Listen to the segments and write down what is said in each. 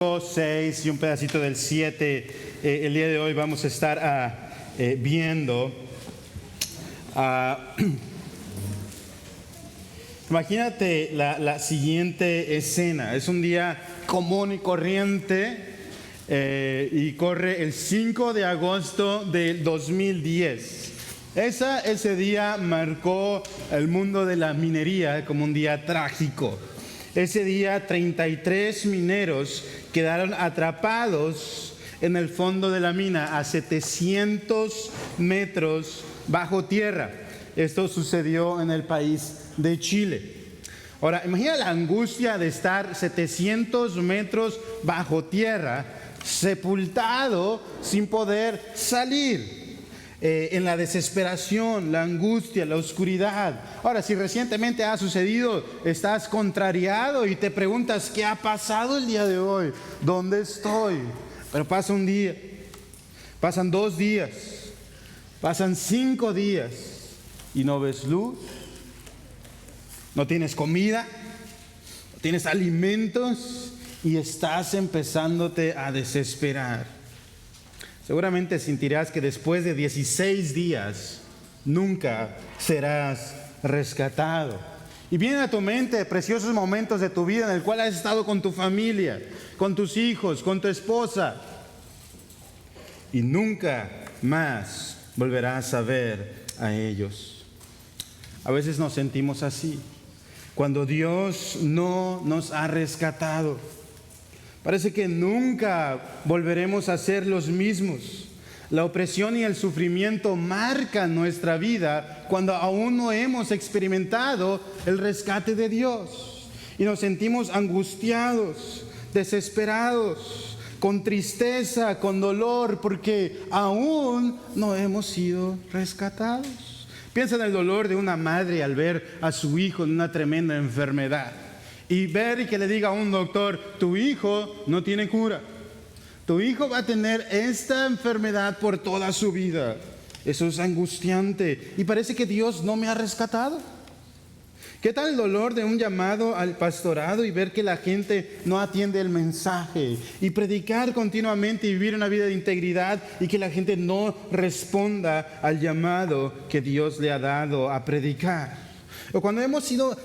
6 y un pedacito del 7. El día de hoy vamos a estar viendo. Imagínate la siguiente escena. Es un día común y corriente y corre el 5 de agosto del 2010. Ese día marcó el mundo de la minería como un día trágico. Ese día 33 mineros quedaron atrapados en el fondo de la mina a 700 metros bajo tierra. Esto sucedió en el país de Chile. Ahora, imagina la angustia de estar 700 metros bajo tierra, sepultado sin poder salir. En la desesperación, la angustia, la oscuridad. Ahora, si recientemente ha sucedido, estás contrariado y te preguntas, ¿qué ha pasado el día de hoy? ¿Dónde estoy? Pero pasa un día, pasan 2 días, pasan 5 días y no ves luz, no tienes comida, no tienes alimentos y estás empezándote a desesperar. Seguramente sentirás que después de 16 días nunca serás rescatado. Y vienen a tu mente preciosos momentos de tu vida en el cual has estado con tu familia, con tus hijos, con tu esposa. Y nunca más volverás a ver a ellos. A veces nos sentimos así, cuando Dios no nos ha rescatado. Parece que nunca volveremos a ser los mismos. La opresión y el sufrimiento marcan nuestra vida cuando aún no hemos experimentado el rescate de Dios. Y nos sentimos angustiados, desesperados, con tristeza, con dolor, porque aún no hemos sido rescatados. Piensa en el dolor de una madre al ver a su hijo en una tremenda enfermedad. Y ver y que le diga a un doctor, tu hijo no tiene cura. Tu hijo va a tener esta enfermedad por toda su vida. Eso es angustiante. Y parece que Dios no me ha rescatado. ¿Qué tal el dolor de un llamado al pastorado y ver que la gente no atiende el mensaje? Y predicar continuamente y vivir una vida de integridad y que la gente no responda al llamado que Dios le ha dado a predicar. O cuando hemos sido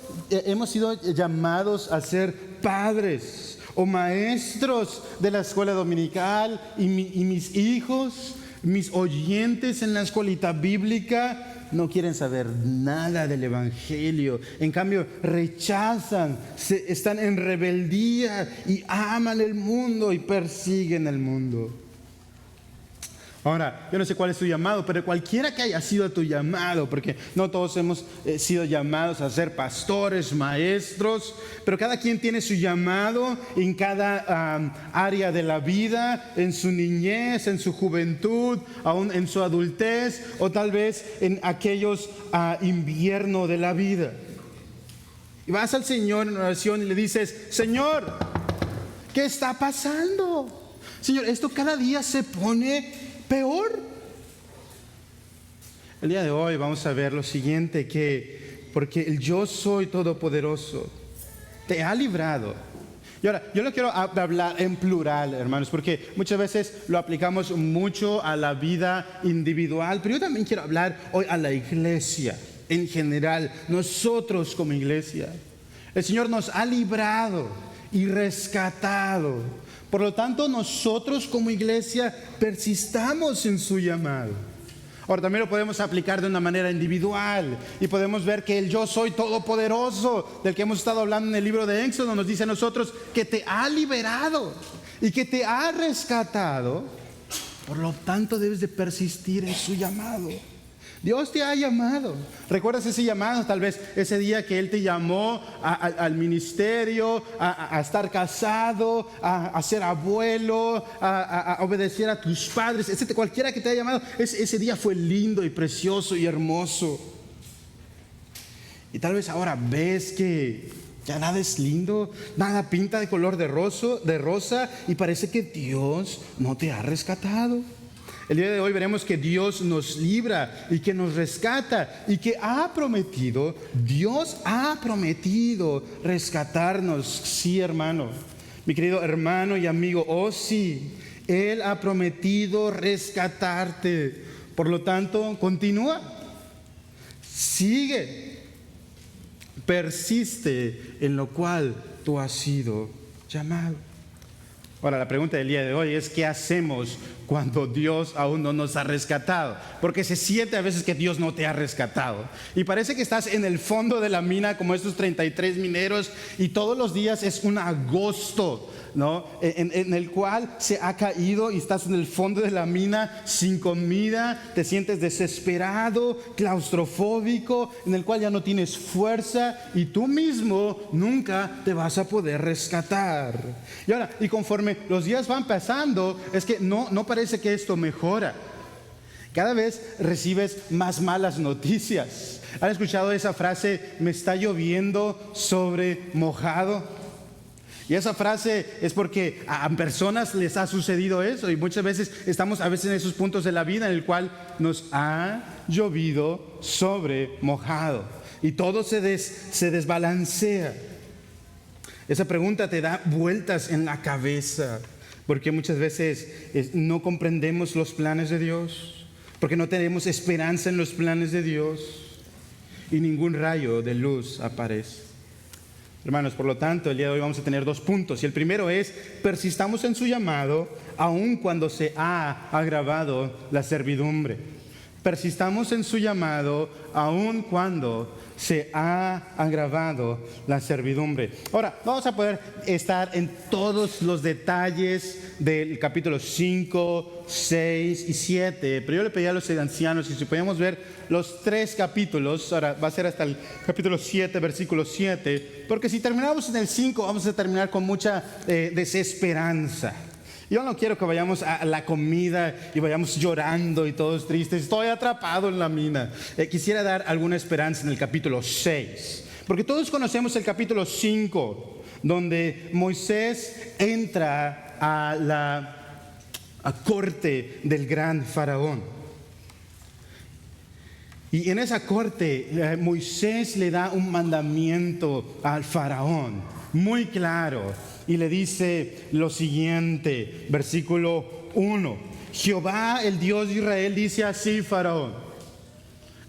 llamados a ser padres o maestros de la escuela dominical y mis hijos, mis oyentes en la escuelita bíblica no quieren saber nada del evangelio. En cambio, rechazan, están en rebeldía y aman el mundo y persiguen el mundo. Ahora, yo no sé cuál es tu llamado, pero cualquiera que haya sido tu llamado, porque no todos hemos sido llamados a ser pastores, maestros, pero cada quien tiene su llamado en cada área de la vida, en su niñez, en su juventud, aún en su adultez, o tal vez en aquellos invierno de la vida. Y vas al Señor en oración y le dices, Señor, ¿qué está pasando? Señor, esto cada día se pone peor. El día de hoy vamos a ver lo siguiente, porque el yo soy todopoderoso te ha librado. Y ahora, yo no quiero hablar en plural, hermanos, porque muchas veces lo aplicamos mucho a la vida individual, pero yo también quiero hablar hoy a la iglesia en general, nosotros como iglesia. El Señor nos ha librado y rescatado. Por lo tanto, nosotros como iglesia persistamos en su llamado. Ahora, también lo podemos aplicar de una manera individual y podemos ver que el yo soy todopoderoso, del que hemos estado hablando en el libro de Éxodo, nos dice a nosotros que te ha liberado y que te ha rescatado. Por lo tanto, debes de persistir en su llamado. Dios te ha llamado. ¿Recuerdas ese llamado? Tal vez ese día que Él te llamó al ministerio, a estar casado, a ser abuelo, a obedecer a tus padres. Cualquiera que te haya llamado, ese día fue lindo y precioso y hermoso. Y tal vez ahora ves que ya nada es lindo, nada pinta de color de rosa y parece que Dios no te ha rescatado. El día de hoy veremos que Dios nos libra y que nos rescata y que Dios ha prometido rescatarnos, sí, hermano. Mi querido hermano y amigo, oh sí, Él ha prometido rescatarte. Por lo tanto, continúa, sigue, persiste en lo cual tú has sido llamado. Ahora, la pregunta del día de hoy es: ¿qué hacemos cuando Dios aún no nos ha rescatado? Porque se siente a veces que Dios no te ha rescatado. Y parece que estás en el fondo de la mina como estos 33 mineros y todos los días es un agosto, ¿no? En el cual se ha caído y estás en el fondo de la mina sin comida, te sientes desesperado, claustrofóbico, en el cual ya no tienes fuerza y tú mismo nunca te vas a poder rescatar. Y ahora, y conforme los días van pasando, es que no parece que esto mejora. Cada vez recibes más malas noticias. ¿Han escuchado esa frase, me está lloviendo sobre mojado? Y esa frase es porque a personas les ha sucedido eso y muchas veces estamos a veces en esos puntos de la vida en el cual nos ha llovido sobre mojado y todo se desbalancea. Esa pregunta te da vueltas en la cabeza porque muchas veces no comprendemos los planes de Dios, porque no tenemos esperanza en los planes de Dios y ningún rayo de luz aparece. Hermanos, por lo tanto, el día de hoy vamos a tener 2 puntos. Y el primero es: persistamos en su llamado, aun cuando se ha agravado la servidumbre. Persistamos en su llamado, aun cuando se ha agravado la servidumbre. Ahora, vamos a poder estar en todos los detalles del capítulo 5, 6 y 7, pero yo le pedí a los ancianos que si podíamos ver los 3 capítulos, ahora va a ser hasta el capítulo 7, versículo 7, porque si terminamos en el 5 vamos a terminar con mucha desesperanza. Yo no quiero que vayamos a la comida y vayamos llorando y todos tristes. Estoy atrapado en la mina. Quisiera dar alguna esperanza en el capítulo 6. Porque todos conocemos el capítulo 5, donde Moisés entra a la corte del gran faraón. Y en esa corte Moisés le da un mandamiento al faraón, muy claro. Y le dice lo siguiente, versículo 1. Jehová, el Dios de Israel, dice así, faraón.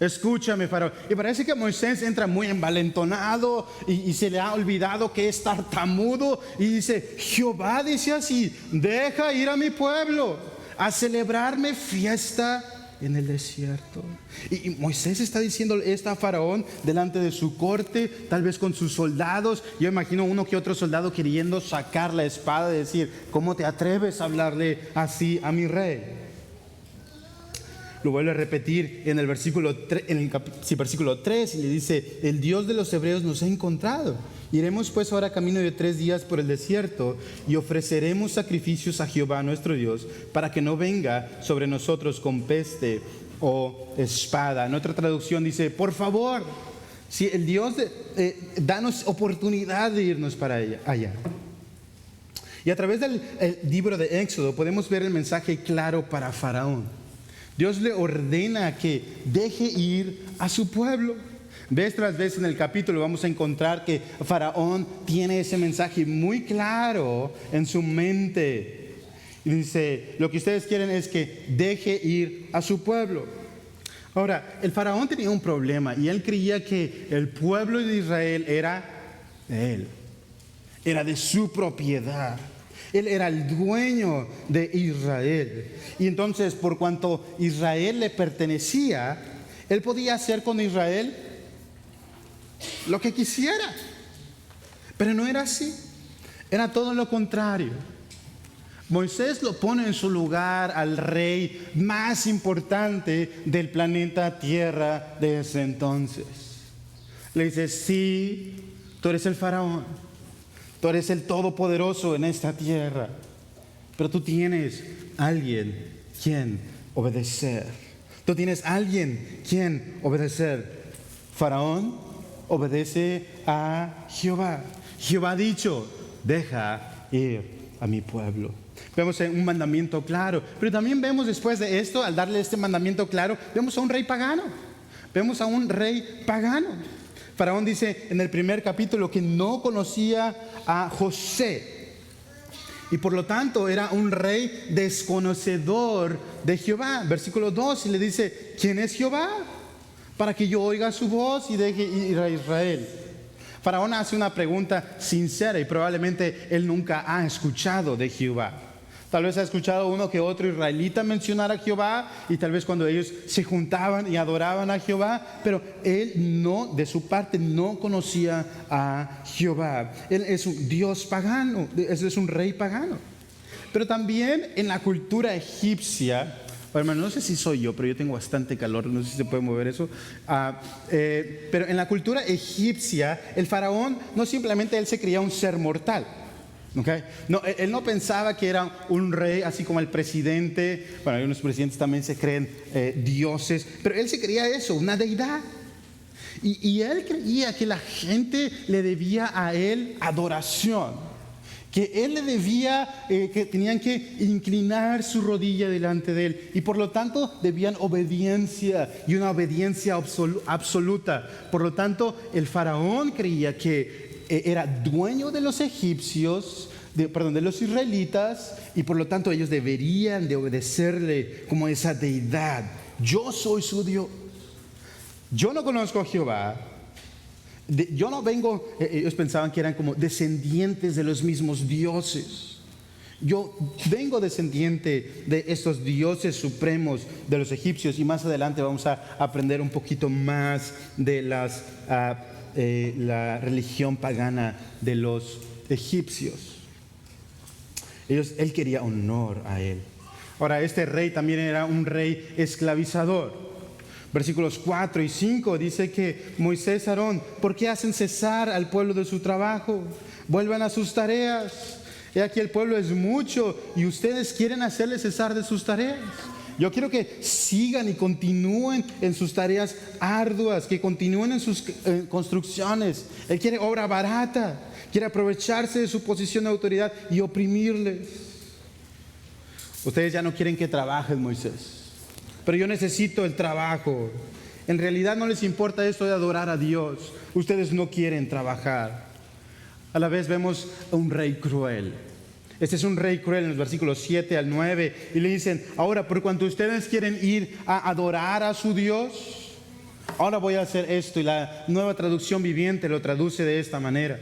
Escúchame, faraón. Y parece que Moisés entra muy envalentonado y se le ha olvidado que es tartamudo. Y dice, Jehová dice así, deja ir a mi pueblo a celebrarme fiesta en el desierto. Y Moisés está diciendo esto a faraón delante de su corte, tal vez con sus soldados. Yo imagino uno que otro soldado queriendo sacar la espada y decir, ¿cómo te atreves a hablarle así a mi rey? Lo vuelve a repetir en el versículo 3 y le dice, el Dios de los hebreos nos ha encontrado. Iremos pues ahora camino de 3 días por el desierto y ofreceremos sacrificios a Jehová nuestro Dios para que no venga sobre nosotros con peste o espada. En otra traducción dice, por favor, si el Dios danos oportunidad de irnos para allá. Y a través del libro de Éxodo podemos ver el mensaje claro para Faraón. Dios le ordena que deje ir a su pueblo. Vez tras vez en el capítulo vamos a encontrar que Faraón tiene ese mensaje muy claro en su mente. Y dice, lo que ustedes quieren es que deje ir a su pueblo. Ahora, el Faraón tenía un problema y él creía que el pueblo de Israel era de él. Era de su propiedad. Él era el dueño de Israel. Y entonces, por cuanto Israel le pertenecía, él podía hacer con Israel lo que quisiera. Pero no era así. Era todo lo contrario. Moisés lo pone en su lugar al rey más importante del planeta Tierra de ese entonces. Le dice, sí, tú eres el faraón. Tú eres el todopoderoso en esta tierra. Pero tú tienes alguien quien obedecer. Tú tienes alguien quien obedecer. Faraón obedece a Jehová. Jehová ha dicho, deja ir a mi pueblo. Vemos un mandamiento claro. Pero también vemos después de esto, al darle este mandamiento claro, vemos a un rey pagano. Vemos a un rey pagano. Faraón dice en el primer capítulo que no conocía a José. Y por lo tanto era un rey desconocedor de Jehová. Versículo 2 y le dice, ¿quién es Jehová? Para que yo oiga su voz y deje ir a Israel. Faraón hace una pregunta sincera y probablemente él nunca ha escuchado de Jehová. Tal vez ha escuchado uno que otro israelita mencionar a Jehová y tal vez cuando ellos se juntaban y adoraban a Jehová, pero él no, de su parte, no conocía a Jehová. Él es un dios pagano, es un rey pagano. Pero también en la cultura egipcia, hermano, no sé si soy yo, pero yo tengo bastante calor, no sé si se puede mover eso. Pero en la cultura egipcia, el faraón no simplemente él se creía un ser mortal. Okay. No, él no pensaba que era un rey así como el presidente. Bueno, algunos presidentes también se creen dioses, pero él se creía eso, una deidad. Y él creía que la gente le debía a él adoración, que él le debía, que tenían que inclinar su rodilla delante de él y por lo tanto debían obediencia y una obediencia absoluta. Por lo tanto, el faraón creía que era dueño de los egipcios, de los israelitas, y por lo tanto ellos deberían de obedecerle como esa deidad. Yo soy su Dios. Yo no conozco a Jehová. Yo no vengo, ellos pensaban que eran como descendientes de los mismos dioses. Yo vengo descendiente de estos dioses supremos de los egipcios y más adelante vamos a aprender un poquito más de la religión pagana de los egipcios. Él quería honor a él. Ahora, este rey también era un rey esclavizador. Versículos 4 y 5 dice que Moisés, Aarón, ¿por qué hacen cesar al pueblo de su trabajo? Vuelvan a sus tareas. He aquí el pueblo es mucho y ustedes quieren hacerle cesar de sus tareas. Yo quiero que sigan y continúen en sus tareas arduas, que continúen en sus construcciones. Él quiere obra barata, quiere aprovecharse de su posición de autoridad y oprimirles. Ustedes ya no quieren que trabajen, Moisés, pero yo necesito el trabajo. En realidad no les importa esto de adorar a Dios. Ustedes no quieren trabajar. A la vez vemos a un rey cruel. Este es un rey cruel en los versículos 7 al 9 y le dicen, ahora por cuanto ustedes quieren ir a adorar a su Dios, ahora voy a hacer esto. Y la Nueva Traducción Viviente lo traduce de esta manera.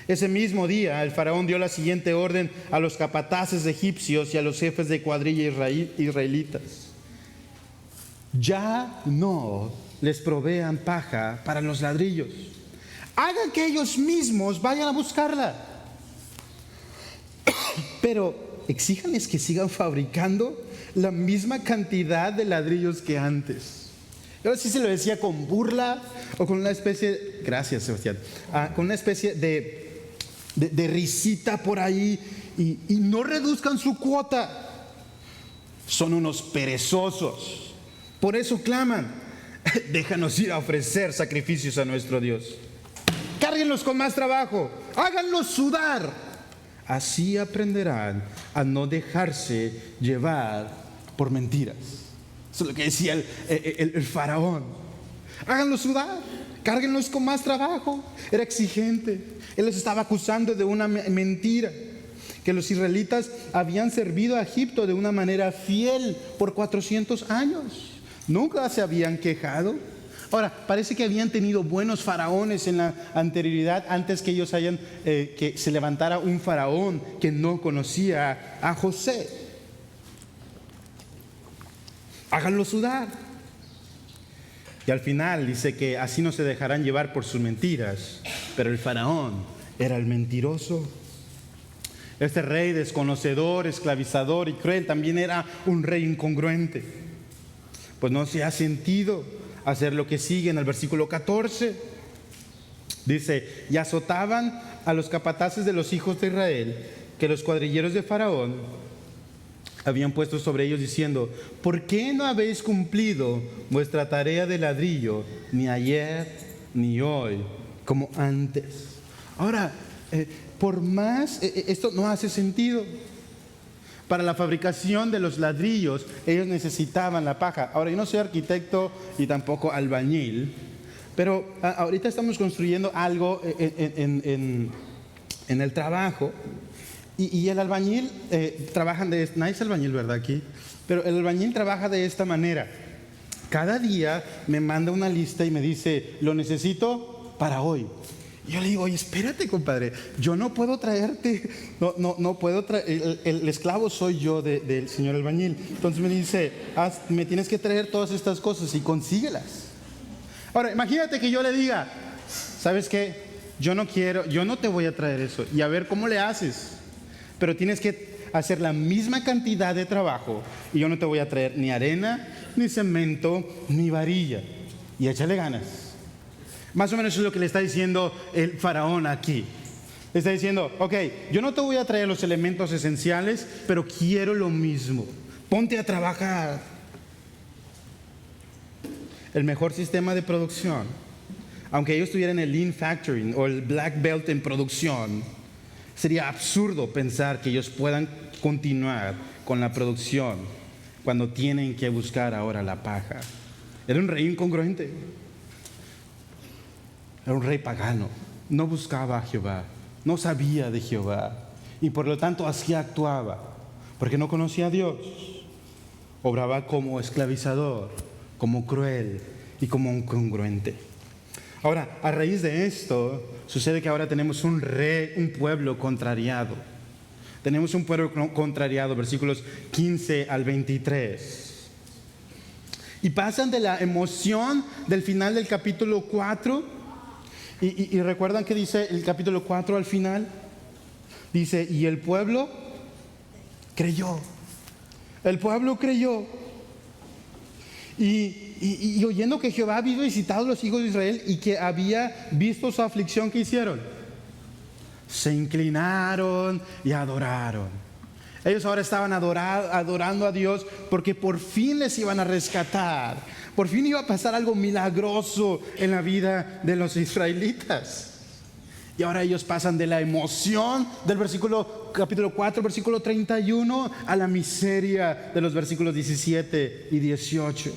Ese mismo día el faraón dio la siguiente orden a los capataces egipcios y a los jefes de cuadrilla israelitas: ya no les provean paja para los ladrillos, hagan que ellos mismos vayan a buscarla, pero exíjanles que sigan fabricando la misma cantidad de ladrillos que antes. Ahora sí se lo decía con burla o con una especie, gracias Sebastián, con una especie de risita por ahí, y no reduzcan su cuota. Son unos perezosos. Por eso claman: déjanos ir a ofrecer sacrificios a nuestro Dios. Cárguenlos con más trabajo, háganlos sudar. Así aprenderán a no dejarse llevar por mentiras. Eso es lo que decía el faraón. Háganlos sudar, cárguenlos con más trabajo. Era exigente. Él les estaba acusando de una mentira, que los israelitas habían servido a Egipto de una manera fiel por 400 años. Nunca se habían quejado. Ahora, parece que habían tenido buenos faraones en la anterioridad, antes que ellos que se levantara un faraón que no conocía a José. Háganlo sudar. Y al final dice que así no se dejarán llevar por sus mentiras. Pero el faraón era el mentiroso. Este rey desconocedor, esclavizador y cruel también era un rey incongruente. Pues no se ha sentido hacer lo que sigue en el versículo 14. Dice: y azotaban a los capataces de los hijos de Israel, que los cuadrilleros de Faraón habían puesto sobre ellos, diciendo: ¿por qué no habéis cumplido vuestra tarea de ladrillo, ni ayer ni hoy, como antes? Ahora, por más, esto no hace sentido. Para la fabricación de los ladrillos, ellos necesitaban la paja. Ahora, yo no soy arquitecto y tampoco albañil, pero ahorita estamos construyendo algo en el trabajo. Y el albañil trabaja nadie es albañil, ¿verdad? Aquí. Pero el albañil trabaja de esta manera. Cada día me manda una lista y me dice, lo necesito para hoy. Y yo le digo, oye, espérate, compadre, yo no puedo traerte, no puedo traer, el esclavo soy yo del señor albañil. Entonces me dice, me tienes que traer todas estas cosas y consíguelas. Ahora, imagínate que yo le diga, ¿sabes qué? Yo no te voy a traer eso. Y a ver cómo le haces. Pero tienes que hacer la misma cantidad de trabajo y yo no te voy a traer ni arena, ni cemento, ni varilla. Y échale ganas. Más o menos eso es lo que le está diciendo el faraón aquí. Le está diciendo, ok, yo no te voy a traer los elementos esenciales, pero quiero lo mismo. Ponte a trabajar. El mejor sistema de producción, aunque ellos tuvieran el Lean Factory o el Black Belt en producción, sería absurdo pensar que ellos puedan continuar con la producción cuando tienen que buscar ahora la paja. Era un rey incongruente. Era un rey pagano. No buscaba a Jehová. No sabía de Jehová. Y por lo tanto así actuaba. Porque no conocía a Dios. Obraba como esclavizador, como cruel y como incongruente. Ahora, a raíz de esto, sucede que ahora tenemos un pueblo contrariado. Tenemos un pueblo contrariado, versículos 15 al 23. Y pasan de la emoción del final del capítulo 4. Y recuerdan que dice el capítulo 4 al final. Dice, y el pueblo creyó. El pueblo creyó. Y oyendo que Jehová había visitado a los hijos de Israel y que había visto su aflicción, ¿qué hicieron? Se inclinaron y adoraron. Ellos ahora estaban adorando a Dios porque por fin les iban a rescatar. Por fin iba a pasar algo milagroso en la vida de los israelitas. Y ahora ellos pasan de la emoción del capítulo 4, versículo 31, a la miseria de los versículos 17 y 18.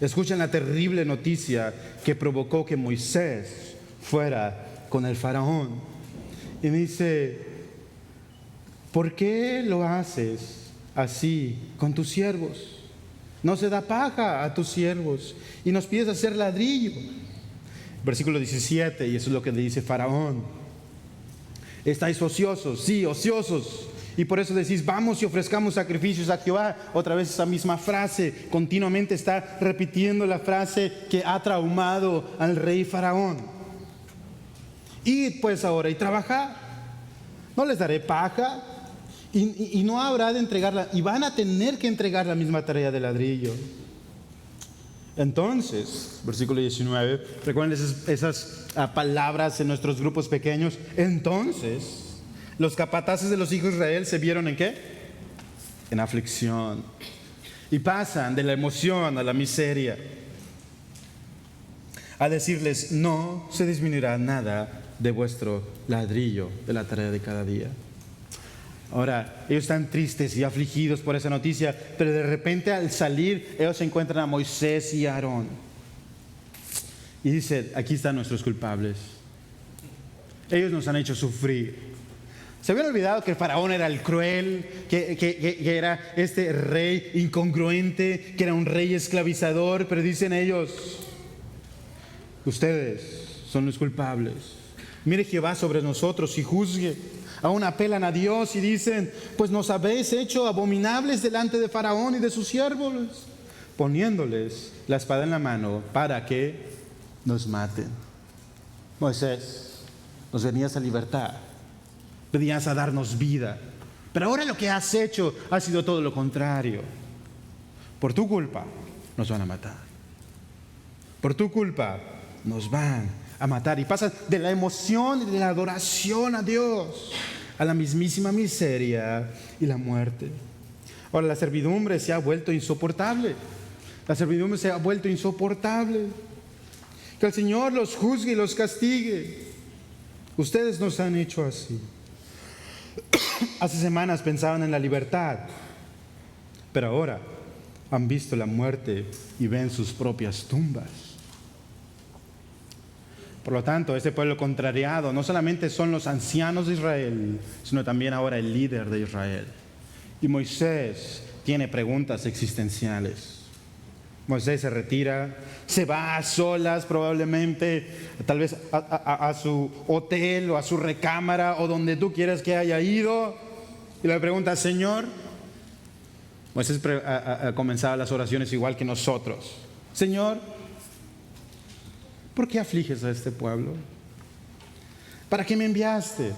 Escuchen la terrible noticia que provocó que Moisés fuera con el faraón. Y dice, ¿por qué lo haces así con tus siervos? No se da paja a tus siervos y nos pides hacer ladrillo. Versículo 17, y eso es lo que le dice Faraón. Estáis ociosos, sí, ociosos. Y por eso decís, vamos y ofrezcamos sacrificios a Jehová. Otra vez esa misma frase, continuamente está repitiendo la frase que ha traumado al rey Faraón. Id pues ahora y trabajad. No les daré paja y no habrá de entregarla. Y van a tener que entregar la misma tarea de ladrillo. Entonces, versículo 19, recuerden esas palabras en nuestros grupos pequeños. Entonces, los capataces de los hijos de Israel se vieron ¿en qué? En aflicción. Y pasan de la emoción a la miseria. A decirles, no se disminuirá nada de vuestro ladrillo, de la tarea de cada día. Ahora, ellos están tristes y afligidos por esa noticia, pero de repente al salir, ellos se encuentran a Moisés y a Aarón. Y dice, aquí están nuestros culpables. Ellos nos han hecho sufrir. Se habían olvidado que el faraón era el cruel, que era este rey incongruente, que era un rey esclavizador, pero dicen ellos, ustedes son los culpables. Mire Jehová sobre nosotros y juzgue. Aún apelan a Dios y dicen, pues nos habéis hecho abominables delante de Faraón y de sus siervos, poniéndoles la espada en la mano para que nos maten. Moisés, nos venías a libertar, venías a darnos vida, pero ahora lo que has hecho ha sido todo lo contrario. Por tu culpa nos van a matar. Por tu culpa nos van a matar. Y pasan de la emoción y de la adoración a Dios a la mismísima miseria y la muerte. Ahora la servidumbre se ha vuelto insoportable. La servidumbre se ha vuelto insoportable. Que el Señor los juzgue y los castigue. Ustedes nos han hecho así. Hace semanas pensaban en la libertad, pero ahora han visto la muerte y ven sus propias tumbas. Por lo tanto, este pueblo contrariado no solamente son los ancianos de Israel, sino también ahora el líder de Israel. Y Moisés tiene preguntas existenciales. Moisés se retira, se va a solas probablemente, tal vez a su hotel o a su recámara o donde tú quieras que haya ido. Y le pregunta, Señor, Moisés comenzaba las oraciones igual que nosotros. Señor, ¿por qué afliges a este pueblo? ¿Para qué me enviaste?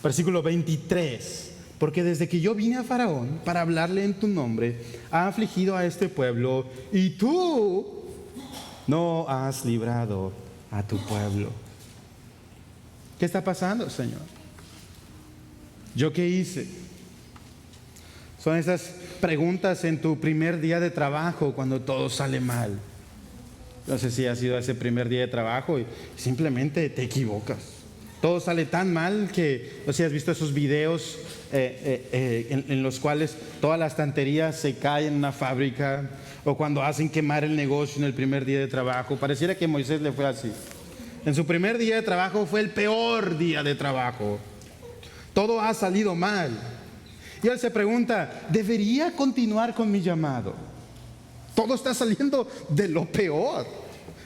Versículo 23. Porque desde que yo vine a Faraón para hablarle en tu nombre, ha afligido a este pueblo y tú no has librado a tu pueblo. ¿Qué está pasando, Señor? ¿Yo qué hice? Son esas preguntas en tu primer día de trabajo cuando todo sale mal. No sé si ha sido ese primer día de trabajo y simplemente te equivocas. Todo sale tan mal que, no sé si has visto esos videos en los cuales toda la estantería se cae en una fábrica, o cuando hacen quemar el negocio en el primer día de trabajo. Pareciera que a Moisés le fue así. En su primer día de trabajo fue el peor día de trabajo. Todo ha salido mal. Y él se pregunta, ¿debería continuar con mi llamado? Todo está saliendo de lo peor.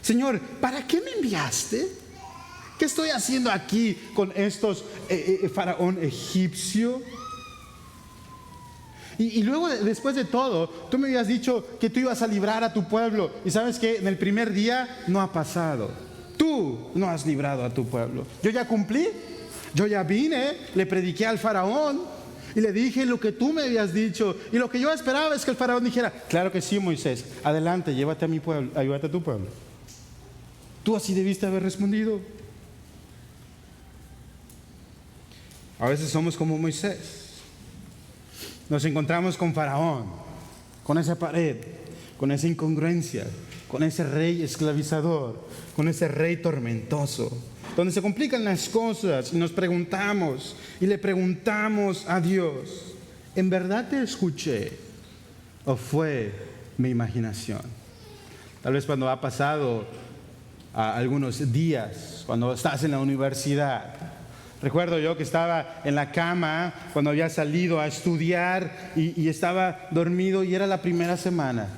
Señor, ¿para qué me enviaste? ¿Qué estoy haciendo aquí con estos faraón egipcio? Y luego, después de todo, tú me habías dicho que tú ibas a librar a tu pueblo. Y sabes que en el primer día no ha pasado. Tú no has librado a tu pueblo. Yo ya cumplí. Yo ya vine, le prediqué al faraón y le dije lo que tú me habías dicho. Y lo que yo esperaba es que el faraón dijera, claro que sí, Moisés, adelante, llévate a mi pueblo, ayúdate a tu pueblo. Tú así debiste haber respondido. A veces somos como Moisés. Nos encontramos con Faraón, con esa pared, con esa incongruencia, con ese rey esclavizador, con ese rey tormentoso, donde se complican las cosas y nos preguntamos y le preguntamos a Dios, ¿en verdad te escuché o fue mi imaginación? Tal vez cuando ha pasado algunos días, cuando estás en la universidad. Recuerdo yo que estaba en la cama cuando había salido a estudiar y estaba dormido y era la primera semana.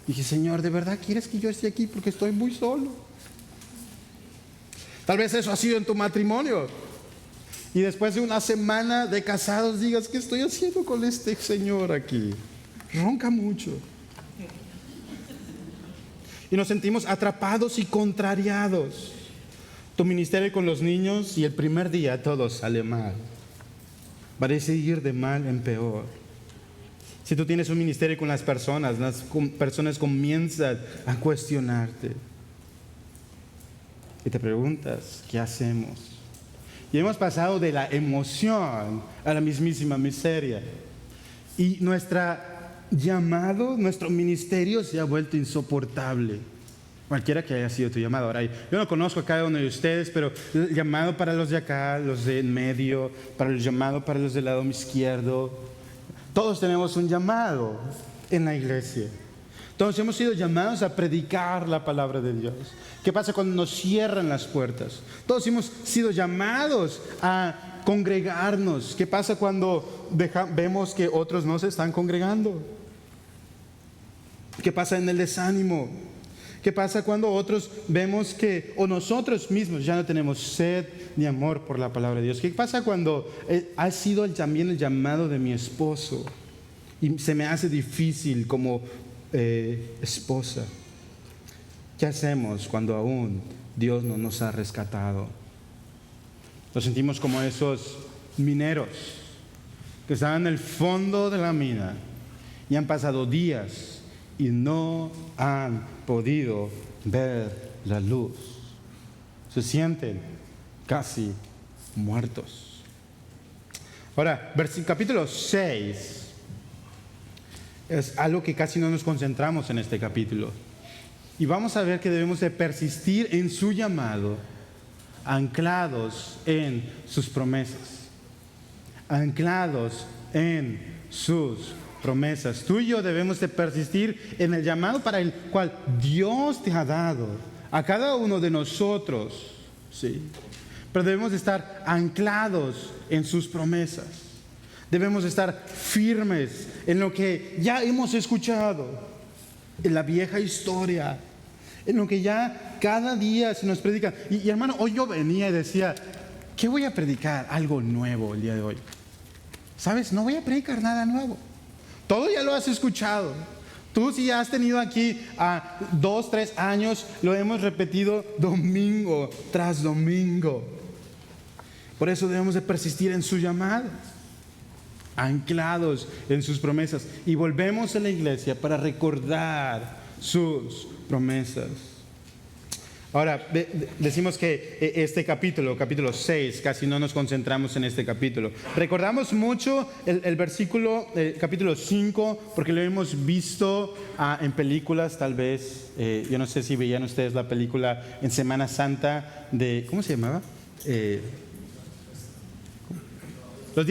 Dije, Señor, ¿de verdad quieres que yo esté aquí? Porque estoy muy solo. Tal vez eso ha sido en tu matrimonio. Y después de una semana de casados digas, ¿qué estoy haciendo con este señor aquí? Ronca mucho. Y nos sentimos atrapados y contrariados. Tu ministerio con los niños y el primer día todo sale mal. Parece ir de mal en peor. Si tú tienes un ministerio con las personas comienzan a cuestionarte. Y te preguntas, ¿qué hacemos? Y hemos pasado de la emoción a la mismísima miseria. Y nuestro llamado, nuestro ministerio se ha vuelto insoportable. Cualquiera que haya sido tu llamado. Ahora, yo no conozco a cada uno de ustedes, pero el llamado para los de acá, los de en medio, para el llamado para los del lado izquierdo. Todos tenemos un llamado en la iglesia. Todos hemos sido llamados a predicar la palabra de Dios. ¿Qué pasa cuando nos cierran las puertas? Todos hemos sido llamados a congregarnos. ¿Qué pasa cuando vemos que otros no se están congregando? ¿Qué pasa en el desánimo? ¿Qué pasa cuando otros vemos que, o nosotros mismos ya no tenemos sed ni amor por la palabra de Dios? ¿Qué pasa cuando ha sido también el llamado de mi esposo y se me hace difícil como esposa? ¿Qué hacemos cuando aún Dios no nos ha rescatado? Nos sentimos como esos mineros que están en el fondo de la mina y han pasado días y no han podido ver la luz. Se sienten casi muertos. Ahora, capítulo 6 es algo que casi no nos concentramos en este capítulo. Y vamos a ver que debemos de persistir en su llamado, anclados en sus promesas. Anclados en sus promesas. Tú y yo debemos de persistir en el llamado para el cual Dios te ha dado a cada uno de nosotros, ¿sí? Pero debemos estar anclados en sus promesas. Debemos estar firmes en lo que ya hemos escuchado, en la vieja historia, en lo que ya cada día se nos predica. Y hermano, hoy yo venía y decía, ¿qué voy a predicar? Algo nuevo el día de hoy. ¿Sabes? No voy a predicar nada nuevo. Todo ya lo has escuchado. Tú si has tenido aquí 2, 3 años, lo hemos repetido domingo tras domingo. Por eso debemos de persistir en su llamada, anclados en sus promesas. Y volvemos a la iglesia para recordar sus promesas. Ahora, decimos que este capítulo 6, casi no nos concentramos en este capítulo. Recordamos mucho el versículo, capítulo 5, porque lo hemos visto en películas tal vez. Yo no sé si veían ustedes la película en Semana Santa de, ¿cómo se llamaba? Los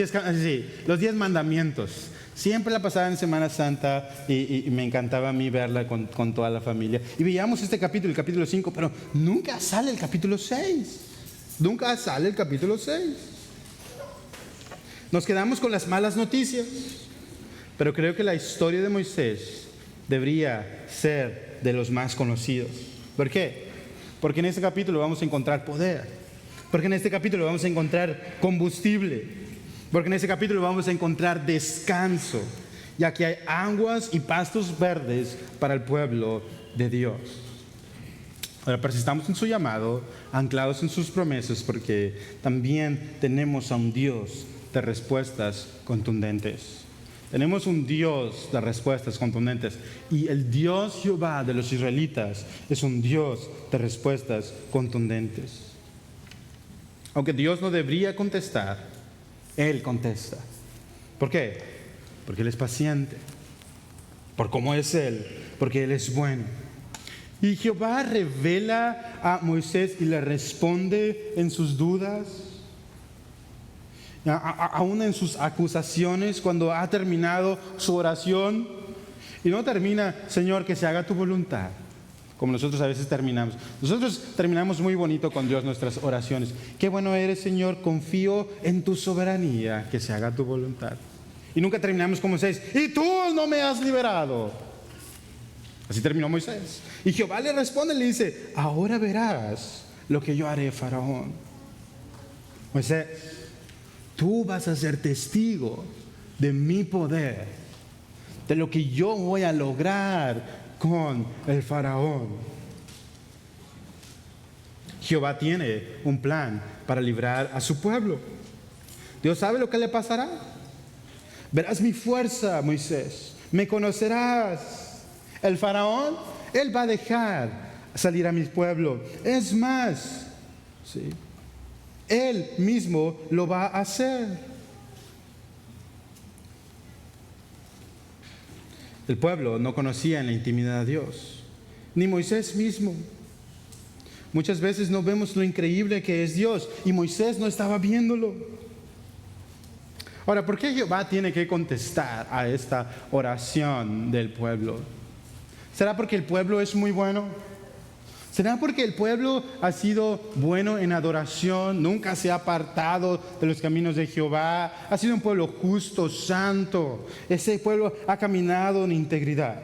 10 mandamientos. Siempre la pasaba en Semana Santa y me encantaba a mí verla con toda la familia. Y veíamos este capítulo, el capítulo 5, pero nunca sale el capítulo 6. Nunca sale el capítulo 6. Nos quedamos con las malas noticias. Pero creo que la historia de Moisés debería ser de los más conocidos. ¿Por qué? Porque en este capítulo vamos a encontrar poder. Porque en este capítulo vamos a encontrar combustible. Porque en este capítulo vamos a encontrar descanso, ya que hay aguas y pastos verdes para el pueblo de Dios. Ahora persistamos en su llamado, anclados en sus promesas, porque también tenemos a un Dios de respuestas contundentes. Tenemos un Dios de respuestas contundentes. Y el Dios Jehová de los israelitas es un Dios de respuestas contundentes. Aunque Dios no debería contestar, Él contesta. ¿Por qué? Porque Él es paciente. Por cómo es Él. Porque Él es bueno. Y Jehová revela a Moisés y le responde en sus dudas, aún en sus acusaciones, cuando ha terminado su oración. Y no termina, Señor, que se haga tu voluntad, como nosotros a veces terminamos. Nosotros terminamos muy bonito con Dios nuestras oraciones. Qué bueno eres, Señor, confío en tu soberanía, que se haga tu voluntad. Y nunca terminamos como Moisés, y tú no me has liberado. Así terminó Moisés. Y Jehová le responde y le dice, ahora verás lo que yo haré, Faraón. Moisés, tú vas a ser testigo de mi poder, de lo que yo voy a lograr con el faraón. Jehová tiene un plan para librar a su pueblo. Dios sabe lo que le pasará. Verás mi fuerza, Moisés. Me conocerás. El faraón, él va a dejar salir a mi pueblo. Es más, ¿sí?, él mismo lo va a hacer. El pueblo no conocía en la intimidad a Dios, ni Moisés mismo. Muchas veces no vemos lo increíble que es Dios y Moisés no estaba viéndolo. Ahora, ¿por qué Jehová tiene que contestar a esta oración del pueblo? ¿Será porque el pueblo es muy bueno? ¿Será porque el pueblo ha sido bueno en adoración? Nunca se ha apartado de los caminos de Jehová. Ha sido un pueblo justo, santo. Ese pueblo ha caminado en integridad.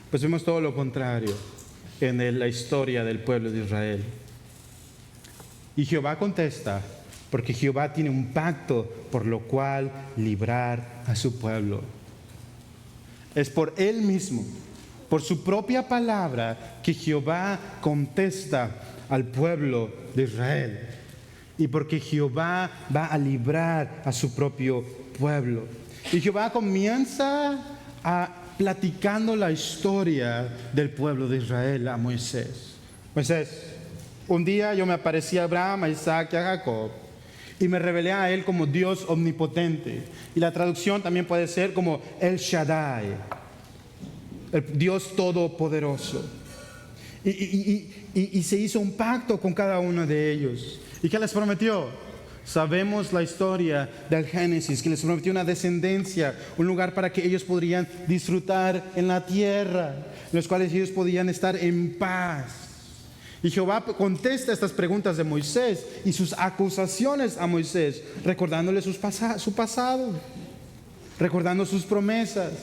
Pues vemos todo lo contrario en la historia del pueblo de Israel. Y Jehová contesta, porque Jehová tiene un pacto por lo cual librar a su pueblo. Es por Él mismo, por su propia palabra, que Jehová contesta al pueblo de Israel. Y porque Jehová va a librar a su propio pueblo. Y Jehová comienza platicando la historia del pueblo de Israel a Moisés. Moisés, un día yo me aparecí a Abraham, a Isaac y a Jacob, y me revelé a él como Dios omnipotente. Y la traducción también puede ser como El Shaddai, el Dios todopoderoso. Y se hizo un pacto con cada uno de ellos. ¿Y qué les prometió? Sabemos la historia del Génesis, que les prometió una descendencia, un lugar para que ellos podrían disfrutar en la tierra, en los cuales ellos podían estar en paz. Y Jehová contesta estas preguntas de Moisés y sus acusaciones a Moisés, recordándole su pasado, recordando sus promesas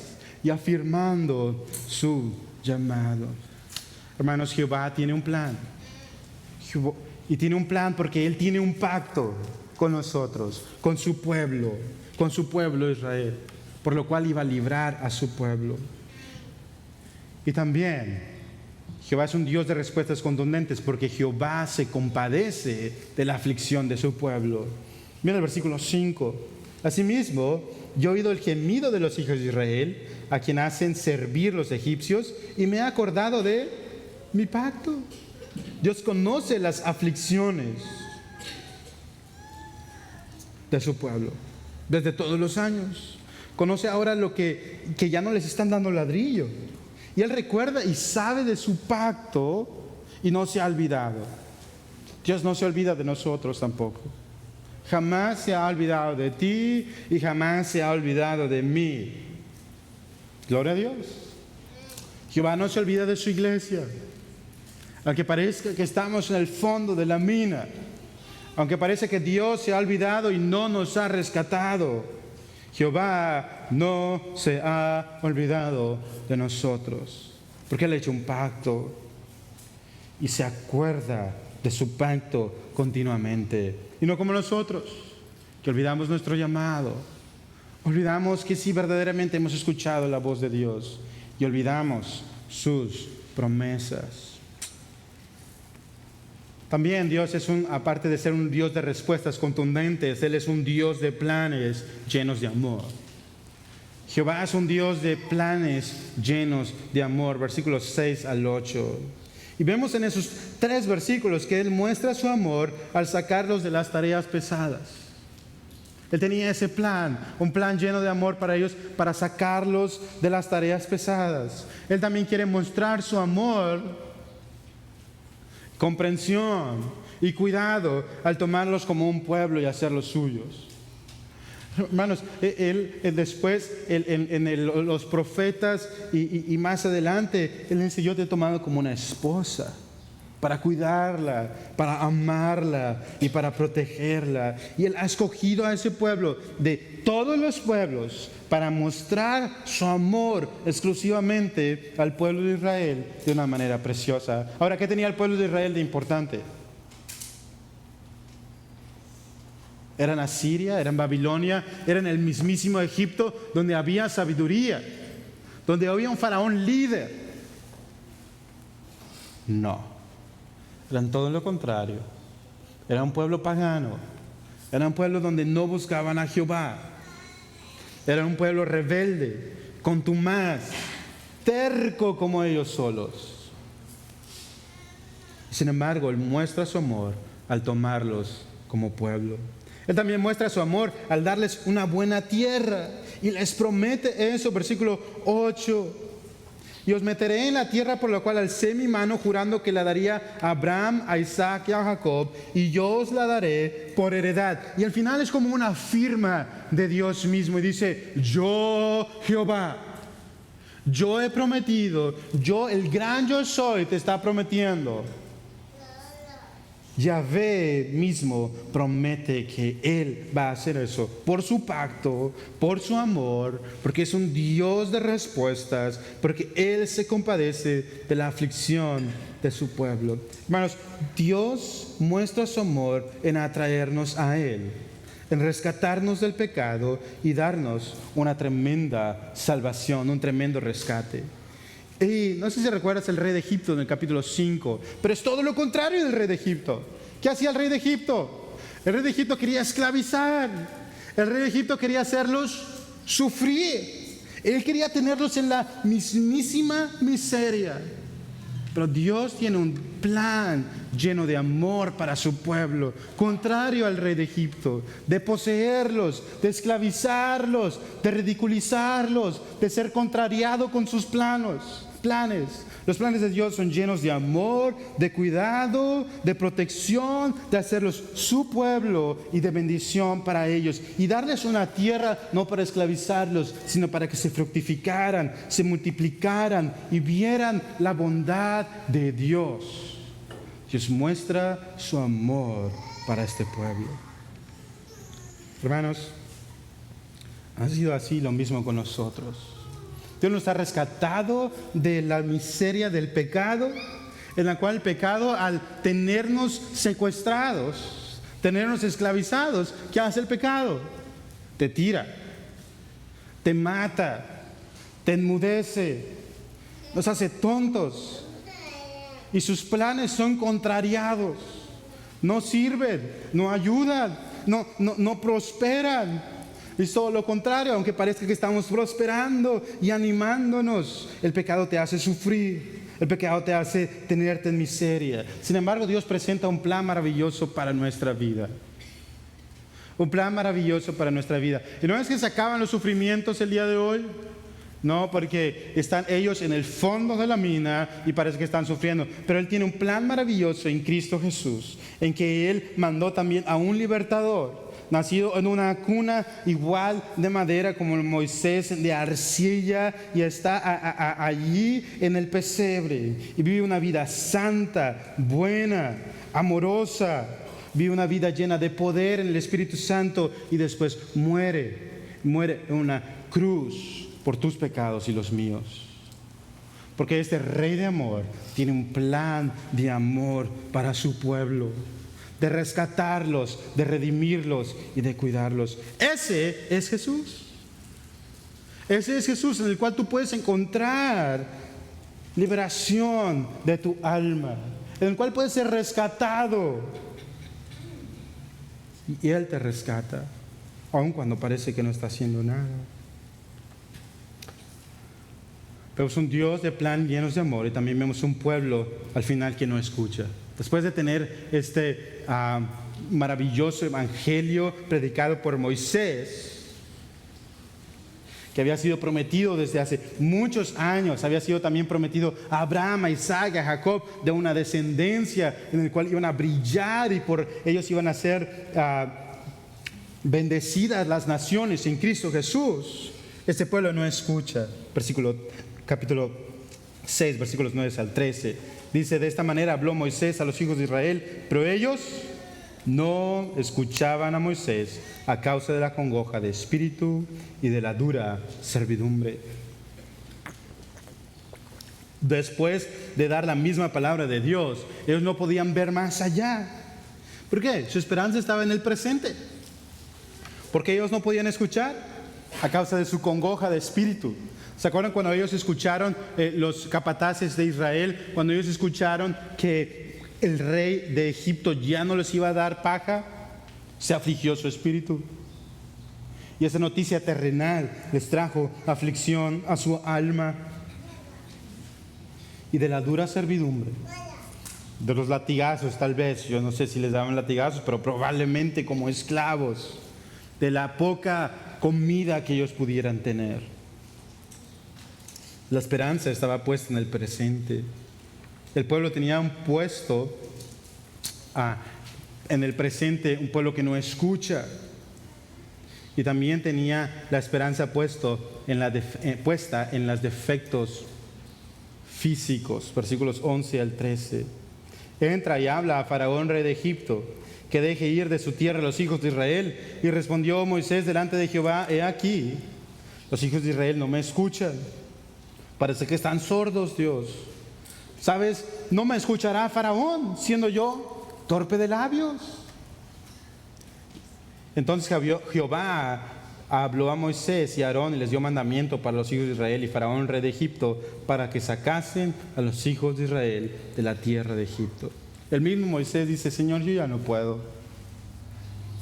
y afirmando su llamado. Hermanos, Jehová tiene un plan. Y tiene un plan porque Él tiene un pacto con nosotros, con su pueblo Israel, por lo cual iba a librar a su pueblo. Y también Jehová es un Dios de respuestas contundentes porque Jehová se compadece de la aflicción de su pueblo. Mira el versículo 5. Asimismo, yo he oído el gemido de los hijos de Israel, a quien hacen servir los egipcios, y me he acordado de mi pacto. Dios conoce las aflicciones de su pueblo desde todos los años. Conoce ahora lo que ya no les están dando ladrillo. Y Él recuerda y sabe de su pacto y no se ha olvidado. Dios no se olvida de nosotros tampoco. Jamás se ha olvidado de ti y jamás se ha olvidado de mí. Gloria a Dios. Jehová no se olvida de su iglesia. Aunque parezca que estamos en el fondo de la mina, aunque parece que Dios se ha olvidado y no nos ha rescatado, Jehová no se ha olvidado de nosotros, porque Él ha hecho un pacto y se acuerda de su pacto continuamente. Y no como nosotros, que olvidamos nuestro llamado, olvidamos que sí verdaderamente hemos escuchado la voz de Dios y olvidamos sus promesas. También Dios aparte de ser un Dios de respuestas contundentes, Él es un Dios de planes llenos de amor. Jehová es un Dios de planes llenos de amor, versículos 6 al 8. Y vemos en esos 3 versículos que Él muestra su amor al sacarlos de las tareas pesadas. Él tenía ese plan, un plan lleno de amor para ellos, para sacarlos de las tareas pesadas. Él también quiere mostrar su amor, comprensión y cuidado al tomarlos como un pueblo y hacerlos suyos. Hermanos, después los profetas y más adelante, Él enseñó de tomarlo como una esposa, para cuidarla, para amarla y para protegerla. Y Él ha escogido a ese pueblo de todos los pueblos para mostrar su amor exclusivamente al pueblo de Israel de una manera preciosa. Ahora, ¿qué tenía el pueblo de Israel de importante? Eran Asiria, eran Babilonia, eran el mismísimo Egipto, donde había sabiduría, donde había un faraón líder. No, eran todo lo contrario. Era un pueblo pagano, era un pueblo donde no buscaban a Jehová. Era un pueblo rebelde, contumaz, terco como ellos solos. Sin embargo, Él muestra su amor al tomarlos como pueblo. Él también muestra su amor al darles una buena tierra. Y les promete eso, versículo 8. Y os meteré en la tierra por la cual alcé mi mano jurando que la daría a Abraham, a Isaac y a Jacob, y yo os la daré por heredad. Y al final es como una firma de Dios mismo y dice: yo, Jehová, yo he prometido, yo, el gran yo soy, te está prometiendo. Yahvé mismo promete que Él va a hacer eso por su pacto, por su amor, porque es un Dios de respuestas, porque Él se compadece de la aflicción de su pueblo. Hermanos, Dios muestra su amor en atraernos a Él, en rescatarnos del pecado y darnos una tremenda salvación, un tremendo rescate. Y no sé si recuerdas el rey de Egipto en el capítulo 5, pero es todo lo contrario del rey de Egipto. ¿Qué hacía el rey de Egipto? El rey de Egipto quería esclavizar. El rey de Egipto quería hacerlos sufrir. Él quería tenerlos en la mismísima miseria. Pero Dios tiene un plan lleno de amor para su pueblo, contrario al rey de Egipto, de poseerlos, de esclavizarlos, de ridiculizarlos, de ser contrariado con sus planes. Los planes de Dios son llenos de amor, de cuidado, de protección, de hacerlos su pueblo y de bendición para ellos. Y darles una tierra no para esclavizarlos, sino para que se fructificaran, se multiplicaran y vieran la bondad de Dios. Dios muestra su amor para este pueblo. Hermanos, ha sido así lo mismo con nosotros. Dios nos ha rescatado de la miseria del pecado, en la cual el pecado, al tenernos secuestrados, tenernos esclavizados, ¿qué hace el pecado? Te tira, te mata, te enmudece, nos hace tontos. Y sus planes son contrariados. No sirven, no ayudan, no prosperan. Es todo lo contrario, aunque parezca que estamos prosperando y animándonos. El pecado te hace sufrir, el pecado te hace tenerte en miseria. Sin embargo, Dios presenta un plan maravilloso para nuestra vida. Un plan maravilloso para nuestra vida. Y no es que se acaban los sufrimientos el día de hoy. No, porque están ellos en el fondo de la mina y parece que están sufriendo. Pero Él tiene un plan maravilloso en Cristo Jesús, en que Él mandó también a un libertador, nacido en una cuna igual de madera como Moisés, de arcilla, y está allí en el pesebre y vive una vida santa, buena, amorosa, vive una vida llena de poder en el Espíritu Santo, y después muere en una cruz por tus pecados y los míos. Porque este Rey de amor tiene un plan de amor para su pueblo, de rescatarlos, de redimirlos y de cuidarlos. Ese es Jesús. Ese es Jesús, en el cual tú puedes encontrar liberación de tu alma, en el cual puedes ser rescatado. Y Él te rescata, aun cuando parece que no está haciendo nada. Vemos un Dios de plan llenos de amor, y también vemos un pueblo al final que no escucha. Después de tener este maravilloso evangelio predicado por Moisés, que había sido prometido desde hace muchos años, había sido también prometido a Abraham, a Isaac, a Jacob, de una descendencia en la cual iban a brillar y por ellos iban a ser bendecidas las naciones en Cristo Jesús. Este pueblo no escucha. Capítulo 6, versículos 9 al 13. Dice: de esta manera habló Moisés a los hijos de Israel, pero ellos no escuchaban a Moisés a causa de la congoja de espíritu y de la dura servidumbre. Después de dar la misma palabra de Dios, ellos no podían ver más allá. ¿Por qué? Su esperanza estaba en el presente. Porque ellos no podían escuchar a causa de su congoja de espíritu. ¿Se acuerdan cuando ellos escucharon, los capataces de Israel, cuando ellos escucharon que el rey de Egipto ya no les iba a dar paja? Se afligió su espíritu. Y esa noticia terrenal les trajo aflicción a su alma. Y de la dura servidumbre, de los latigazos tal vez, yo no sé si les daban latigazos, pero probablemente como esclavos, de la poca comida que ellos pudieran tener. La esperanza estaba puesta en el presente. El pueblo tenía un puesto en el presente, un pueblo que no escucha. Y también tenía la esperanza puesta en los defectos físicos. Versículos 11 al 13. Entra y habla a Faraón, rey de Egipto, que deje ir de su tierra a los hijos de Israel. Y respondió Moisés delante de Jehová: he aquí, los hijos de Israel no me escuchan. Parece que están sordos, Dios. ¿Sabes? No me escuchará Faraón, siendo yo torpe de labios. Entonces Jehová habló a Moisés y a Aarón y les dio mandamiento para los hijos de Israel y Faraón, rey de Egipto, para que sacasen a los hijos de Israel de la tierra de Egipto. El mismo Moisés dice: Señor, yo ya no puedo.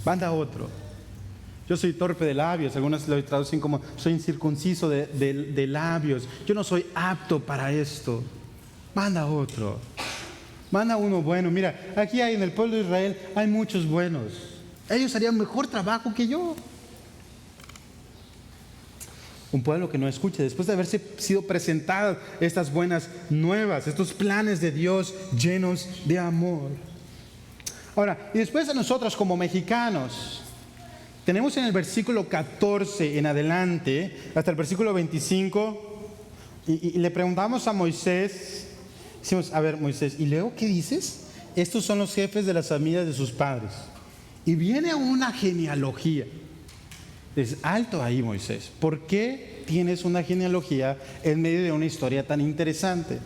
Manda otro. Yo soy torpe de labios. Algunos lo traducen como: soy incircunciso de labios. Yo no soy apto para esto. Manda otro. Manda uno bueno. Mira, aquí en el pueblo de Israel hay muchos buenos. Ellos harían mejor trabajo que yo. Un pueblo que no escuche, después de haberse sido presentadas estas buenas nuevas, estos planes de Dios llenos de amor. Ahora, y después de nosotros como mexicanos, tenemos en el versículo 14 en adelante, hasta el versículo 25, y le preguntamos a Moisés, decimos: a ver, Moisés, ¿y luego qué dices? estos son los jefes de las familias de sus padres. Y viene una genealogía. Es alto ahí, Moisés. ¿Por qué tienes una genealogía en medio de una historia tan interesante?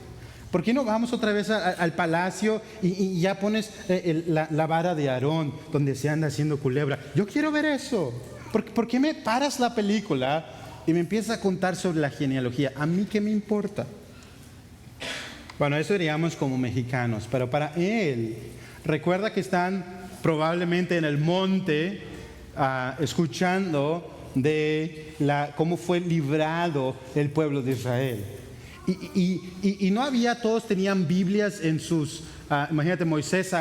¿Por qué no vamos otra vez al palacio y ya pones la vara de Aarón donde se anda haciendo culebra? Yo quiero ver eso. ¿Por qué me paras la película y me empiezas a contar sobre la genealogía? ¿A mí qué me importa? Bueno, eso diríamos como mexicanos, pero para él, recuerda que están probablemente en el monte escuchando de cómo fue librado el pueblo de Israel. Y no había, todos tenían Biblias en sus, imagínate Moisés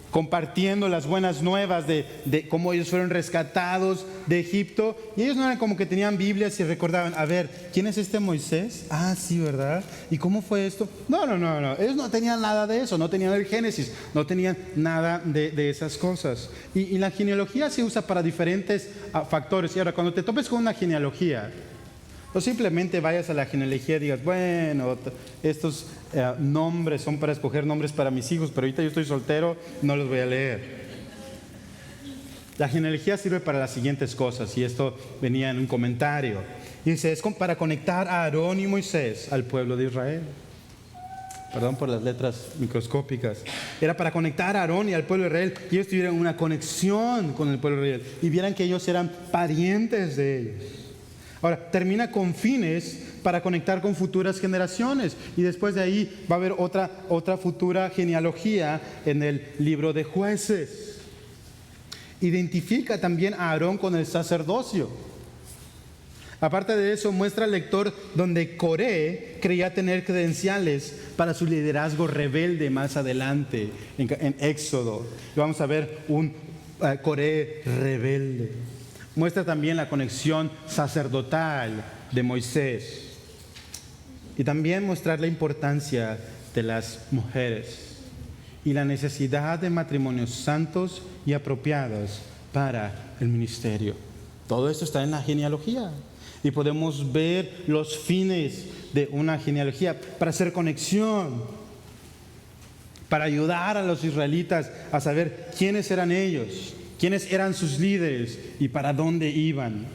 compartiendo las buenas nuevas de cómo ellos fueron rescatados de Egipto, y ellos no eran como que tenían Biblias y recordaban, a ver, ¿quién es este Moisés? Ah, sí, ¿verdad? ¿Y cómo fue esto? No, ellos no tenían nada de eso, no tenían el Génesis, no tenían nada de esas cosas. Y la genealogía se usa para diferentes factores. Y ahora, cuando te topes con una genealogía, no simplemente vayas a la genealogía y digas, bueno, estos nombres son para escoger nombres para mis hijos, pero ahorita yo estoy soltero, no los voy a leer. La genealogía sirve para las siguientes cosas, y esto venía en un comentario. Y dice, es para conectar a Aarón y Moisés al pueblo de Israel. Perdón por las letras microscópicas. Era para conectar a Aarón y al pueblo de Israel, y ellos tuvieran una conexión con el pueblo de Israel, y vieran que ellos eran parientes de ellos. Ahora, termina con fines para conectar con futuras generaciones, y después de ahí va a haber otra futura genealogía en el libro de Jueces. Identifica también a Aarón con el sacerdocio. Aparte de eso, muestra al lector donde Coré creía tener credenciales para su liderazgo rebelde más adelante, en Éxodo. Vamos a ver un Coré rebelde. Muestra también la conexión sacerdotal de Moisés. Y también mostrar la importancia de las mujeres y la necesidad de matrimonios santos y apropiados para el ministerio. Todo esto está en la genealogía. Y podemos ver los fines de una genealogía para hacer conexión, para ayudar a los israelitas a saber quiénes eran ellos, quiénes eran sus líderes y para dónde iban.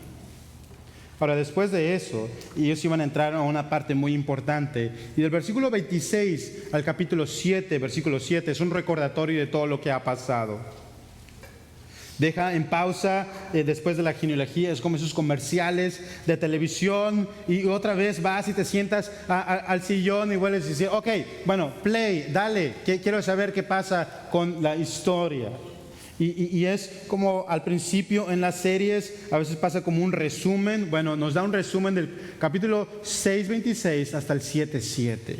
Ahora, después de eso, ellos iban a entrar a una parte muy importante. Y del versículo 26 al capítulo 7, versículo 7, es un recordatorio de todo lo que ha pasado. Deja en pausa después de la genealogía, es como esos comerciales de televisión, y otra vez vas y te sientas al sillón y vuelves a decir, ok, bueno, play, dale, quiero saber qué pasa con la historia. Y es como al principio en las series, a veces pasa como un resumen. Bueno, nos da un resumen del capítulo 6:26 hasta el 7:7.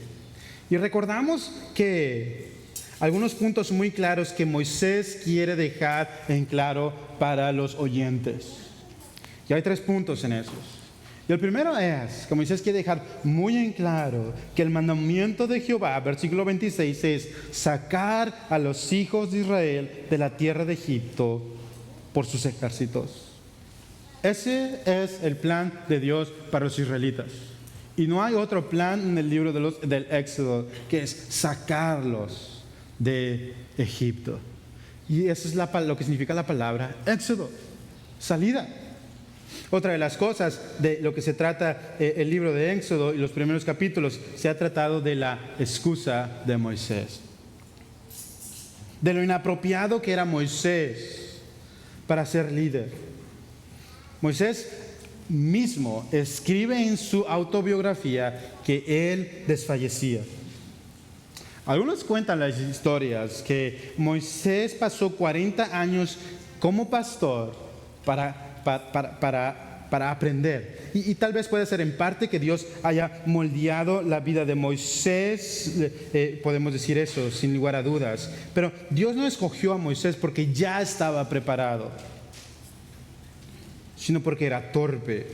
Y recordamos que algunos puntos muy claros que Moisés quiere dejar en claro para los oyentes. Y hay 3 puntos en esos. Y el primero es que Moisés quiere dejar muy en claro que el mandamiento de Jehová, versículo 26, es sacar a los hijos de Israel de la tierra de Egipto por sus ejércitos. Ese es el plan de Dios para los israelitas. Y no hay otro plan en el libro del Éxodo, que es sacarlos de Egipto. Y eso es lo que significa la palabra Éxodo, salida. Otra de las cosas de lo que se trata el libro de Éxodo y los primeros capítulos, se ha tratado de la excusa de Moisés, de lo inapropiado que era Moisés para ser líder. Moisés mismo escribe en su autobiografía que él desfallecía. Algunos cuentan las historias que Moisés pasó 40 años como pastor para aprender. Y tal vez puede ser en parte que Dios haya moldeado la vida de Moisés, podemos decir eso sin lugar a dudas. Pero Dios no escogió a Moisés porque ya estaba preparado, sino porque era torpe,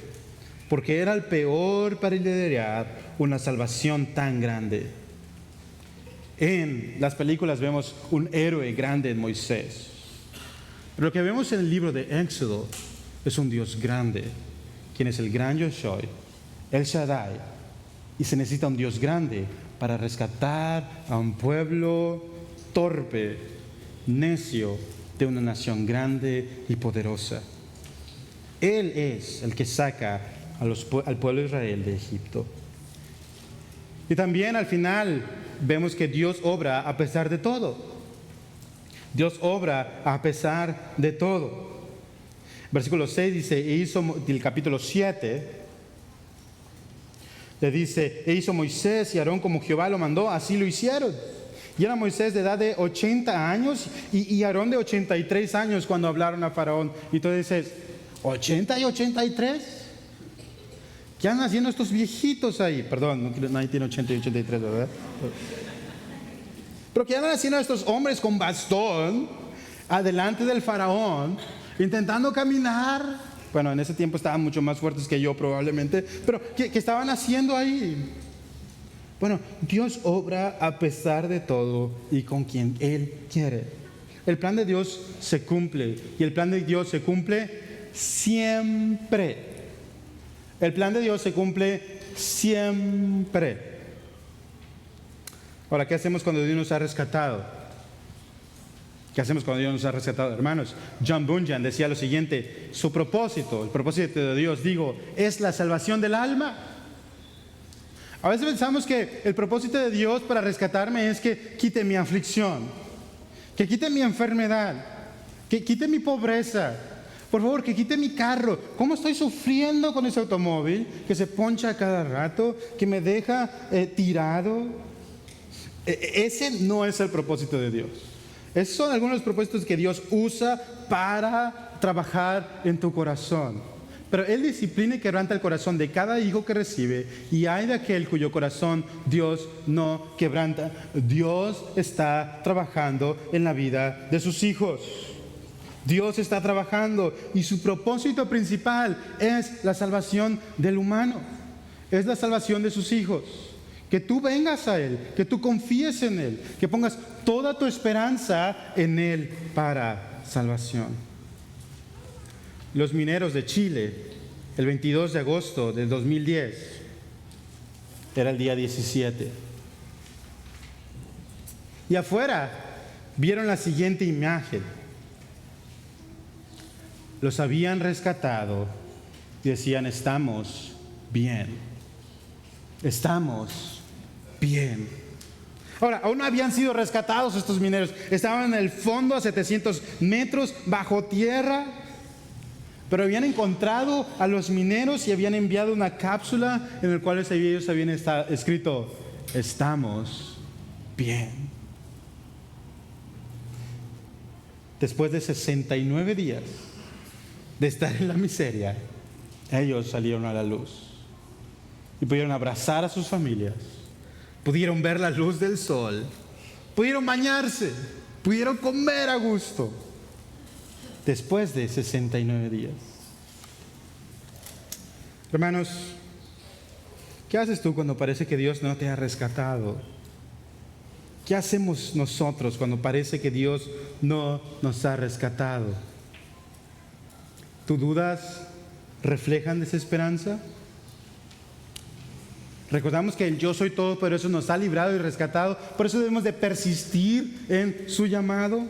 porque era el peor para liderar una salvación tan grande. En las películas vemos un héroe grande en Moisés. Pero lo que vemos en el libro de Éxodo es un Dios grande, quien es el gran Yo Soy, el Shaddai. Y se necesita un Dios grande para rescatar a un pueblo torpe, necio de una nación grande y poderosa. Él es el que saca al pueblo de Israel de Egipto. Y también al final vemos que Dios obra a pesar de todo. Dios obra a pesar de todo. Versículo 6 dice, del capítulo 7, le dice, e hizo Moisés y Aarón como Jehová lo mandó, así lo hicieron. Y era Moisés de edad de 80 años y Aarón de 83 años cuando hablaron a Faraón. Y tú dices, ¿80 y 83? ¿Qué andan haciendo estos viejitos ahí? Perdón, nadie tiene 80 y 83, ¿verdad? Pero ¿qué andan haciendo estos hombres con bastón adelante del Faraón, intentando caminar? Bueno, en ese tiempo estaban mucho más fuertes que yo probablemente, pero ¿qué estaban haciendo ahí? Bueno, Dios obra a pesar de todo y con quien Él quiere. El plan de Dios se cumple y el plan de Dios se cumple siempre. El plan de Dios se cumple siempre. Ahora, ¿qué hacemos cuando Dios nos ha rescatado? ¿Qué hacemos cuando Dios nos ha rescatado, hermanos? John Bunyan decía lo siguiente, su propósito, el propósito de Dios, es la salvación del alma. A veces pensamos que el propósito de Dios para rescatarme es que quite mi aflicción, que quite mi enfermedad, que quite mi pobreza. Por favor, que quite mi carro. ¿Cómo estoy sufriendo con ese automóvil que se poncha cada rato, que me deja tirado? Ese no es el propósito de Dios. Esos son algunos de los propósitos que Dios usa para trabajar en tu corazón. Pero Él disciplina y quebranta el corazón de cada hijo que recibe, y hay de aquel cuyo corazón Dios no quebranta. Dios está trabajando en la vida de sus hijos. Dios está trabajando y su propósito principal es la salvación del humano. Es la salvación de sus hijos. Que tú vengas a Él, que tú confíes en Él, que pongas toda tu esperanza en Él para salvación. Los mineros de Chile, el 22 de agosto del 2010, era el día 17. Y afuera vieron la siguiente imagen. Los habían rescatado y decían, estamos bien. Estamos bien. Ahora, aún no habían sido rescatados estos mineros. Estaban en el fondo a 700 metros bajo tierra. Pero habían encontrado a los mineros y habían enviado una cápsula en la cual ellos habían escrito, estamos bien. Después de 69 días de estar en la miseria, ellos salieron a la luz y pudieron abrazar a sus familias, pudieron ver la luz del sol, pudieron bañarse, pudieron comer a gusto después de 69 días. Hermanos, ¿qué haces tú cuando parece que Dios no te ha rescatado? ¿Qué hacemos nosotros cuando parece que Dios no nos ha rescatado? ¿Tus dudas reflejan desesperanza? Recordamos que el yo soy todo, pero eso nos ha librado y rescatado. Por eso debemos de persistir en su llamado.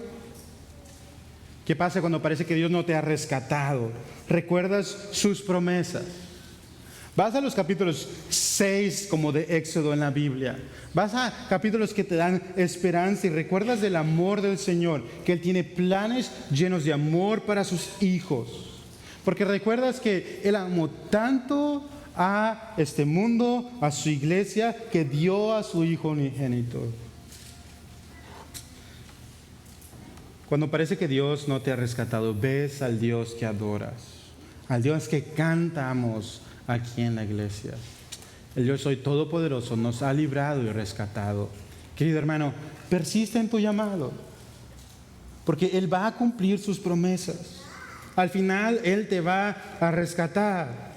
¿Qué pasa cuando parece que Dios no te ha rescatado? ¿Recuerdas sus promesas? Vas a los capítulos 6 como de Éxodo en la Biblia. Vas a capítulos que te dan esperanza y recuerdas del amor del Señor, que Él tiene planes llenos de amor para sus hijos. Porque recuerdas que Él amó tanto a este mundo, a su iglesia, que dio a su Hijo unigénito. Cuando parece que Dios no te ha rescatado, ves al Dios que adoras, al Dios que cantamos aquí en la iglesia. El Dios soy todopoderoso nos ha librado y rescatado. Querido hermano, persiste en tu llamado, porque Él va a cumplir sus promesas. Al final Él te va a rescatar.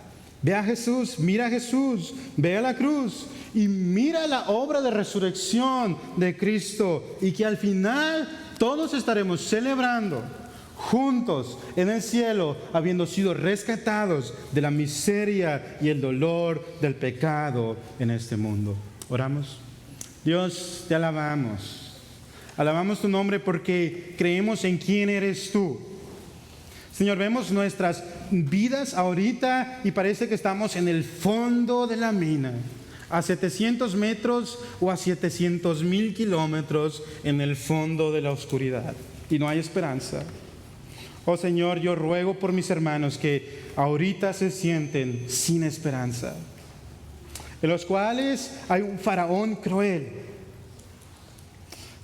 Ve a Jesús, mira a Jesús, ve a la cruz y mira la obra de resurrección de Cristo, y que al final todos estaremos celebrando juntos en el cielo, habiendo sido rescatados de la miseria y el dolor del pecado en este mundo. Oramos. Dios, te alabamos. Alabamos tu nombre porque creemos en quién eres tú. Señor, vemos nuestras vidas ahorita y parece que estamos en el fondo de la mina, a 700 metros o a 700,000 kilómetros en el fondo de la oscuridad. Y no hay esperanza. Oh Señor, yo ruego por mis hermanos que ahorita se sienten sin esperanza, en los cuales hay un faraón cruel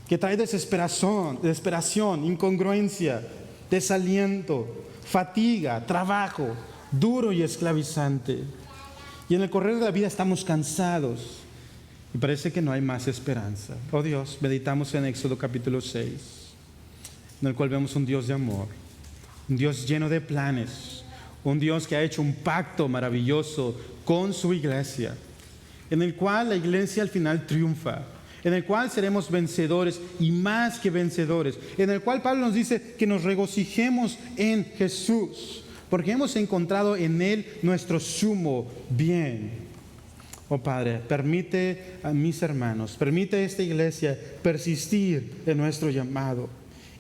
que trae desesperación, incongruencia, desaliento, fatiga, trabajo duro y esclavizante. Y en el correr de la vida estamos cansados y parece que no hay más esperanza. Oh Dios, meditamos en Éxodo capítulo 6, en el cual vemos un Dios de amor, un Dios lleno de planes, un Dios que ha hecho un pacto maravilloso con su iglesia, en el cual la iglesia al final triunfa, en el cual seremos vencedores y más que vencedores, en el cual Pablo nos dice que nos regocijemos en Jesús, porque hemos encontrado en Él nuestro sumo bien. Oh Padre, permite a mis hermanos, permite a esta iglesia persistir en nuestro llamado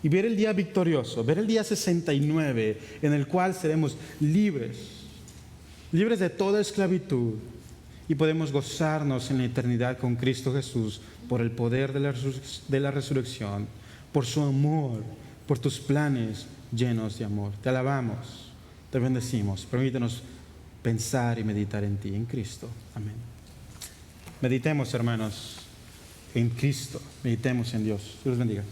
y ver el día victorioso, ver el día 69, en el cual seremos libres de toda esclavitud y podemos gozarnos en la eternidad con Cristo Jesús por el poder de la resurrección, por su amor, por tus planes llenos de amor. Te alabamos, te bendecimos. Permítenos pensar y meditar en ti, en Cristo. Amén. Meditemos, hermanos, en Cristo. Meditemos en Dios. Dios los bendiga.